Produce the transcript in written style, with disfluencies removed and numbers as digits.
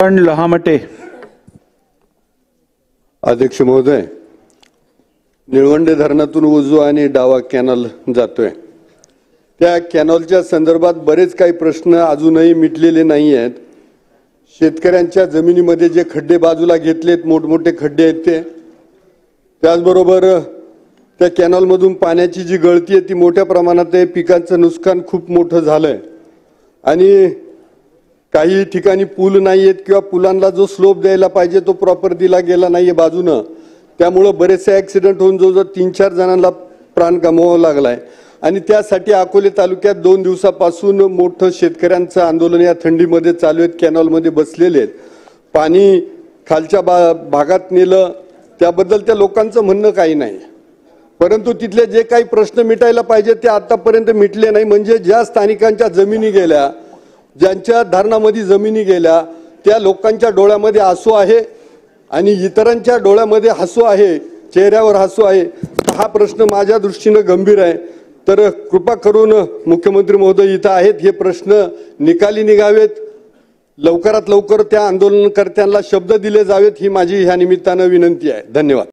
लहामटे. अध्यक्ष महोदय, निळवंडे धरणातून उजवा आणि डावा कॅनल जातोय. त्या कॅनलच्या संदर्भात बरेच काही प्रश्न अजूनही मिटलेले नाही आहेत. शेतकऱ्यांच्या जमिनीमध्ये जे खड्डे बाजूला घेतलेत, मोठमोठे खड्डे आहेत ते, त्याचबरोबर त्या कॅनलमधून पाण्याची जी गळती आहे ती मोठ्या प्रमाणात आहे. पिकांचं नुकसान खूप मोठं झालंय आणि काही ठिकाणी पूल नाही आहेत किंवा पुलांना जो स्लोप द्यायला पाहिजे तो प्रॉपर दिला गेला नाहीये बाजूनं. त्यामुळे बरेचसे ॲक्सिडेंट होऊन जवळजवळ 3-4 जणांना प्राण गमवावा लागलाय. आणि त्यासाठी अकोले तालुक्यात 2 दिवसापासून मोठं शेतकऱ्यांचं आंदोलन या थंडीमध्ये चालू आहेत. कॅनलमध्ये बसलेले आहेत. पाणी खालच्या भागात नेलं त्याबद्दल त्या लोकांचं म्हणणं काही नाही, परंतु तिथले जे काही प्रश्न मिटायला पाहिजे ते आतापर्यंत मिटले नाही. म्हणजे ज्या स्थानिकांच्या जमिनी गेल्या, ज्यांच्या धरणामध्ये जमिनी गेल्या, त्या लोकांच्या डोळ्यामध्ये आसू आहे आणि इतरांच्या डोळ्यामध्ये हसू आहे, चेहऱ्यावर हसू आहे. हा प्रश्न माझ्या दृष्टीने गंभीर आहे. तर कृपा करून मुख्यमंत्री महोदय इथं आहेत, हे प्रश्न निकाली निघावेत. लवकरात लवकर त्या आंदोलनकर्त्यांना शब्द दिले जावेत ही माझी ह्या निमित्तानं विनंती आहे. धन्यवाद.